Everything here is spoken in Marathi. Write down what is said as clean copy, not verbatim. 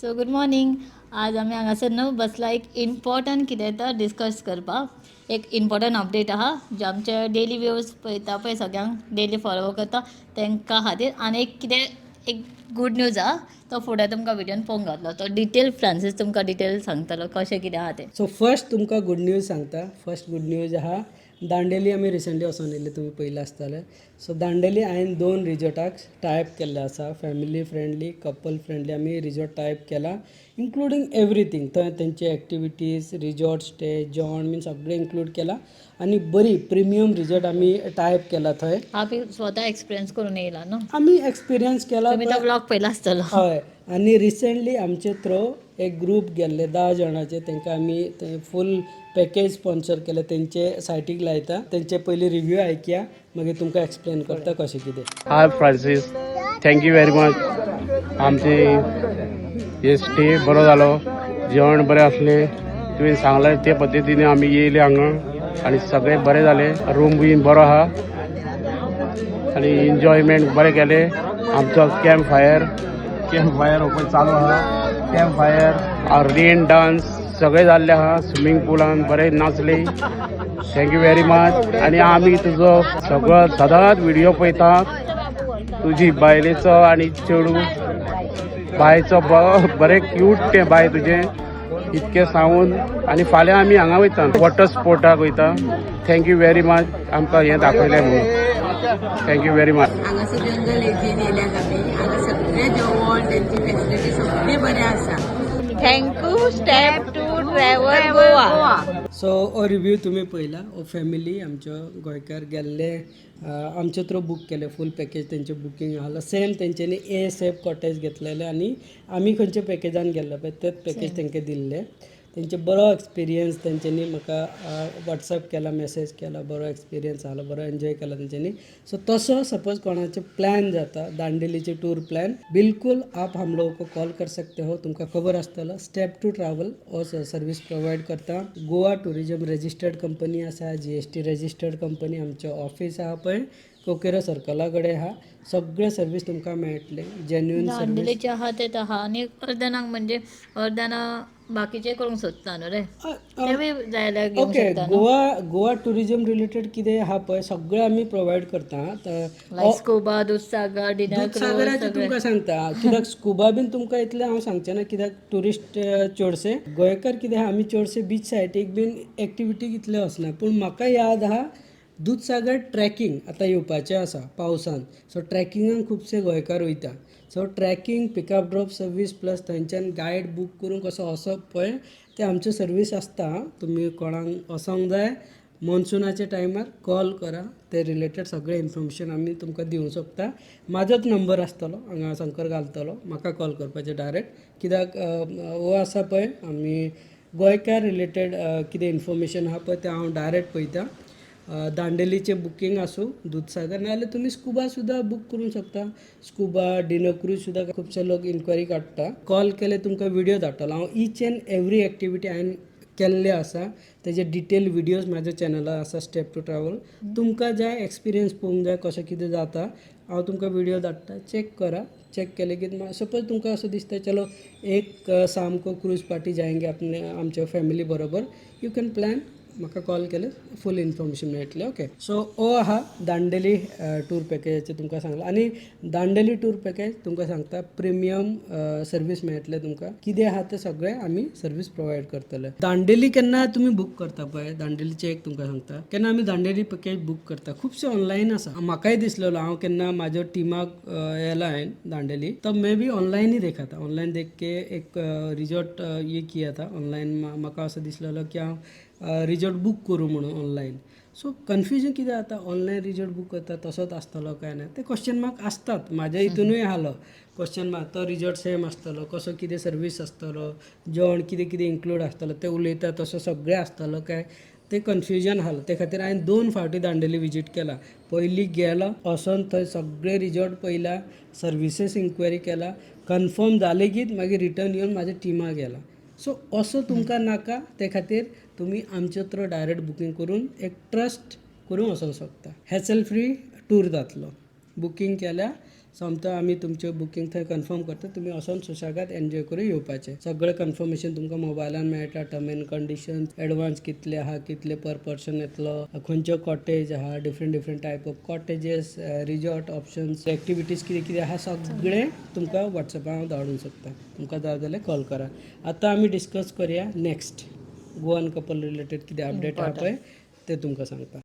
So good morning. आज आम्ही हांगासर न्हू बसला एक इम्पॉर्टंट कितें तर डिस्कस करपाक. एक इम्पॉर्टंट अपडेट आहा जे आमचे डेली व्यूज पळयता पळय सगळ्यांक डेली फॉलो करता तांकां खातीर आनी एक कितें एक गूड न्यूज आहा तो फुडें तुमकां व्हिडियोन पळोवंक घातलो. तो डिटेल फ्रांसीस तुमकां डिटेल सांगतलो कशें कितें आहा तें. सो फर्स्ट तुमकां गूड न्यूज सांगता. फर्स्ट गूड न्यूज आहा दांडेली आमी रिसंटली वचून येयले, तुमी पयले आसतले. सो दांडेली हांवें 2 रिजॉर्टाक टायप केल्ले आसा. फॅमिली फ्रेंडली, कपल फ्रेंडली आमी रिजॉर्ट टायप केला, इन्क्लुडींग एवरीथींग. थंय तेंचे एक्टिविटीज, रिजॉर्ट स्टे, जेवण बीन सगळें इन्क्लूड केला आनी बरी प्रिमियम रिजॉर्ट आमी टायप केला थंय. हांव स्वता एक्सपिरियन्स करून येयला न्हू. आमी एक्सपिरियन्स केला. तुमी तो ब्लॉग पयला आसतलो. हय. आनी रिसंटली आमचे थ्रू एक ग्रूप गेल्ले 10 जाणांचे, तांकां आमी फूल पॅकेज स्पॉन्सर केले. तेंचे सायटीक लायता, तेंचे पयली रिव्यू आयकया, मागीर तुमकां एक्सप्लेन करता कशें कितें. हाय फ्रांसीस, थँक्यू व्हेरी मच. आमचे हे स्टे बरो जालो, जेवण बरें असलें, तुवें सांगलें ते पद्दतीन आमी येयले हांगा आनी सगळें बरें जालें. रूम बीन बरो आहा आनी एन्जॉयमेंट बरें केलें. आमचो कॅम्प फायर ओपन चालू आहा. कॅम्प फायर, रेन डान्स सगळें जाल्लें आहा. स्विमींग पुलान बरें नाचले. Thank you very much. आनी आमी तुजो सगळो सदांच व्हिडियो पळयता, तुजी बायलेचो आनी चेडू बायचो बरें क्यूट तें बाय तुजें, इतकें सांगून. आनी फाल्यां आमी हांगा वयता, वॉटर स्पोर्टाक वयता. थँक्यू व्हेरी मच आमकां हें दाखयलें म्हणून. Thank you very much. हांगासर जंगल एरियेन येयल्यात आमी. हांगा सगळें जेवण तेंची फॅसिलिटी सगळें बरें आसा. Thank you step to travel Goa. So हो रिव्यू तुमी पळयला. हो फॅमिली आमच्यो गोंयकार गेल्ले, आमचे थ्रू बूक केले फूल पॅकेज. तेंचें बुकींग आसलें सेम. तेंच्यांनी सेफ कॉटेज घेतलेले आनी आमी खंयच्या पॅकेजान गेल्ले पळय तेच पॅकेज तेंकां दिल्ले. तेंचे बरो एक्सपिरियन्स तेंच्यांनी म्हाका वॉट्सॅप केला, मेसेज केला. बरो एक्सपिरियन्स आलो, बरो एन्जॉय केला तेंच्यांनी. सो तसो सपोज कोणाचे प्लॅन जाता दांडेलीचे टूर प्लॅन, बिलकुल आप हम लोगों को कॉल कर सकते हो. तुमकां खबर आसतलो स्टेप टू ट्रॅव्हल हो सर्वीस प्रोवायड करता. गोवा टुरिजम रजिस्टर्ड कंपनी आसा, GST रजिस्टर्ड कंपनी. आमचें ऑफीस आहा पळय कोकेरा सर्कला कडेन आहा. सगळे सर्वीस तुमकां मेळटले, जेन्युइन सर्वीस. दांडेलीचे आहा तें आहा आनी अर्द्यानाक म्हणजे अर्द्याना बाकीचे करूंक सोदता न्हू रे, ते बी जाय जाल्यार घेवंक ओके. शकता न्हू. गोवा टुरिजम रिलेटेड कितें आहा पळय सगळें आमी प्रोवायड करता. लायक स्कुबा, दूधसागर, डिनर दूधसागराचें तुमकां सांगता. कित्याक स्कुबा बीन तुमकां इतलें हांव सांगचें ना, कित्याक ट्युरिस्ट चडशे गोंयकार कितें आहा, आमी चडशे बीच सायटीक बीन एक्टिविटीक इतले वचना. पूण म्हाका याद आहा दूधसागर ट्रॅकिंग आतां येवपाचें आसा पावसान. सो ट्रॅकिंगाक खुबशे गोंयकार वयता. So trekking, pickup drop service plus थंयच्यान गायड बूक करून कसो वचप पळय ते आमच्यो सर्वीस आसता. तुमी कोणाक वचोंक जाय मॉन्सुनाच्या टायमार कॉल करा, ते रिलेटेड सगळें इन्फॉर्मेशन आमी तुमकां दिवंक शकता. म्हाजोच नंबर आसतलो, हांगा संकर घालतलो, म्हाका कॉल करपाचें डायरेक्ट. कित्याक हो आसा पळय आमी गोंयकार रिलेटेड कितें इन्फॉर्मेशन आहा पळय तें हांव डायरेक्ट पळयता. दांडेलीचें बुकींग आसूं, दूधसागर नाजाल्यार तुमी स्कुबा सुद्दां बूक करूंक शकता. स्कुबा, डिनर क्रूज सुद्दां खुबशे लोक इन्क्वायरी काडटा. कॉल केले तुमकां व्हिडियो धाडटलो हांव. ईच एंड एवरी एक्टिविटी हांवें केल्ले आसा, तेजे डिटेल व्हिडियोज म्हाज्या चॅनलार आसा स्टेप टू ट्रॅव्हल. तुमकां जाय एक्सपिरियन्स पळोवंक जाय कशें कितें जाता, हांव तुमकां व्हिडियो धाडटा, चॅक करा. चॅक केले की सपोज तुमकां असं दिसता चलो एक सामको क्रूज पार्टी जायंगे अपने आमच्या फॅमिली बरोबर, यू कॅन प्लॅन. म्हाका कॉल केले फूल इन्फॉर्मेशन मेळटलें. ओके. सो हो आहा दांडेली टूर पॅकेजाचें तुमकां सांगलां. आनी दांडेली टूर पॅकेज तुमकां सांगता प्रिमियम सर्वीस मेळटले तुमकां. कितें आहा तें सगळें आमी सर्वीस प्रोवायड करतले. दांडेली केन्ना तुमी बूक करता पळय, दांडेलीचें एक तुमकां सांगता, केन्ना आमी दांडेली पॅकेज बूक करता. खुबशे ऑनलायन आसा. म्हाकाय दिसलेलो हांव केन्ना म्हाज्या टिमाक येयला हांवें दांडेली, तो मे बी ऑनलायन ही देख आता. ऑनलायन देख के एक रिजॉर्ट ये किया था ऑनलायन. म्हाका असो दिसलेलो की हांव रिजॉर्ट बूक करूं म्हणून ऑनलायन. सो कन्फ्युजन कितें जाता, ऑनलायन रिजॉर्ट बूक करता तसोच आसतलो काय ना, ते क्वेश्चन मार्क आसतात. म्हाज्या हितूनूय आसलो क्वेश्चन मार्क. तो रिजॉर्ट सेम आसतलो, कसो कितें सर्वीस आसतलो, जेवण कितें कितें इन्क्लूड आसतलो, ते उलयता तसो सगळें आसतलो काय, ते कन्फ्युजन आसलें. ते खातीर हांवें 2 फावटी दांडेली विजीट केला. पयलीं गेलो वचोन थंय सगळे रिजॉर्ट पयला, सर्विसीस इन्क्वायरी केला, कन्फर्म जालें की मागीर रिटर्न येवन म्हाज्या टिमाक गेला. सो असो तुमकां नाका, ते खातीर तुमी आमचे थ्रू डायरेक्ट बुकींग करून एक ट्रस्ट करून वचोंक शकता. हॅसल फ्री टूर जातलो. बुकींग केल्या सोमतो आमी तुमचें बुकींग थंय कन्फर्म करता. तुमी वचोन सुशेगाद एन्जॉय करून येवपाचें. सगळें कन्फर्मेशन तुमकां मोबायलान मेळटा. टर्म एंड कंडिशन, एडवान्स कितले आहा, कितले पर पर्सन येतलो, खंयच्यो कॉटेज आहा, different type of cottages, resort options, activities कितें कितें आहा सगळें तुमकां वॉट्सॅपार हांव धाडूंक शकता. तुमकां जाय जाल्यार कॉल करा. आतां आमी डिस्कस करया नेक्स्ट गोवन कपल रिलेटेड कितें अपडेट आहा पळय तें तुमकां सांगता.